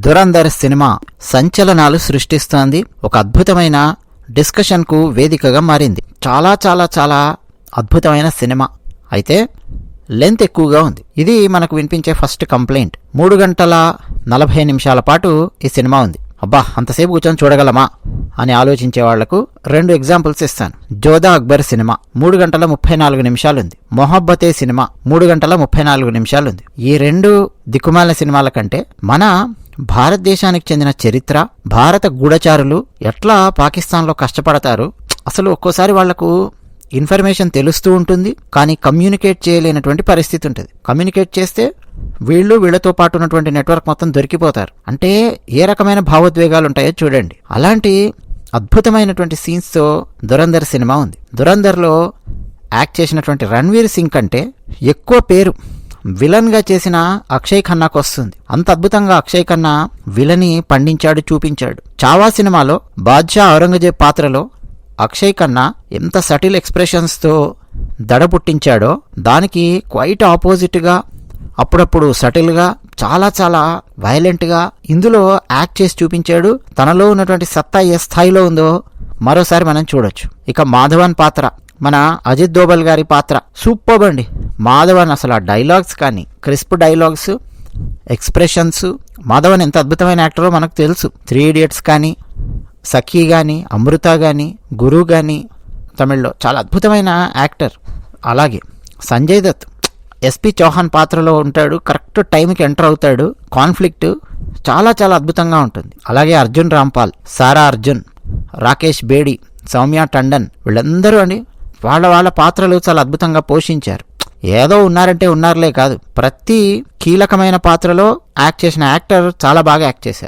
Dhurandhar cinema సంచలనాలు సృష్టిస్తోంది. ఒక అద్భుతమైన డిస్కషన్కు వేదికగా మారింది. చాలా చాలా చాలా అద్భుతమైన సినిమా. అయితే లెంత్ ఎక్కువగా ఉంది. ఇది మనకు వినిపించే ఫస్ట్ కంప్లైంట్. 3 గంటల 40 నిమిషాల పాటు ఈ సినిమా ఉంది. అబ్బా, అంతసేపు కూర్చొని చూడగలమా అని ఆలోచించే వాళ్లకు 2 ఎగ్జాంపుల్స్ ఇస్తాను. జోధా అక్బర్ సినిమా 3 గంటల 34 నిమిషాలు ఉంది. మొహబ్బతే సినిమా 3 గంటల 34 నిమిషాలు ఉంది. ఈ 2 దిక్కుమాలిన సినిమాల కంటే మన భారతదేశానికి చెందిన చరిత్ర, భారత గూఢచారులు ఎట్లా పాకిస్తాన్లో కష్టపడతారు, అసలు ఒక్కోసారి వాళ్లకు ఇన్ఫర్మేషన్ తెలుస్తూ ఉంటుంది, కానీ కమ్యూనికేట్ చేయలేనటువంటి పరిస్థితి ఉంటుంది. కమ్యూనికేట్ చేస్తే వీళ్ళతో పాటు ఉన్నటువంటి నెట్వర్క్ మొత్తం దొరికిపోతారు. అంటే ఏ రకమైన భావోద్వేగాలు ఉంటాయో చూడండి. అలాంటి అద్భుతమైనటువంటి సీన్స్తో దురంధర్ సినిమా ఉంది. దురంధర్లో యాక్ట్ చేసినటువంటి రణ్వీర్ సింగ్ కంటే ఎక్కువ పేరు విలన్గా చేసిన అక్షయ్ ఖన్నాకు వస్తుంది. అంత అద్భుతంగా అక్షయ్ ఖన్నా విలని పండించాడు, చూపించాడు. చావా సినిమాలో బాద్షా ఔరంగజేబ్ పాత్రలో అక్షయ్ ఖన్నా ఎంత సటిల్ ఎక్స్ప్రెషన్స్తో దడ పుట్టించాడో దానికి క్వైట్ ఆపోజిట్గా అప్పుడప్పుడు సటిల్గా చాలా చాలా వైలెంట్గా ఇందులో యాక్ట్ చేసి చూపించాడు. తనలో ఉన్నటువంటి సత్తా ఏ స్థాయిలో ఉందో మరోసారి మనం చూడొచ్చు. ఇక మాధవన్ పాత్ర, మన అజిత్ దోబల్ గారి పాత్ర సూపర్బ్ అండి. మాధవన్ అసలు ఆ డైలాగ్స్ కానీ, క్రిస్ప్ డైలాగ్స్, ఎక్స్ప్రెషన్స్, మాధవన్ ఎంత అద్భుతమైన యాక్టరో మనకు తెలుసు. 3 Idiots కానీ, సఖీ కానీ, అమృత కానీ, గురు కానీ తమిళ్లో చాలా అద్భుతమైన యాక్టర్. అలాగే సంజయ్ దత్ ఎస్పి చౌహాన్ పాత్రలో ఉంటాడు. కరెక్ట్ టైంకి ఎంటర్ అవుతాడు. కాన్ఫ్లిక్ట్ చాలా చాలా అద్భుతంగా ఉంటుంది. అలాగే అర్జున్ రాంపాల్, సారా అర్జున్, రాకేష్ బేడి, సౌమ్య టండన్ వీళ్ళందరూ అండి వాళ్ళ పాత్రలు చాలా అద్భుతంగా పోషించారు. ఏదో ఉన్నారంటే ఉన్నారులే కాదు, ప్రతి కీలకమైన పాత్రలో యాక్ట్ చేసిన యాక్టర్ చాలా బాగా యాక్ట్ చేశారు.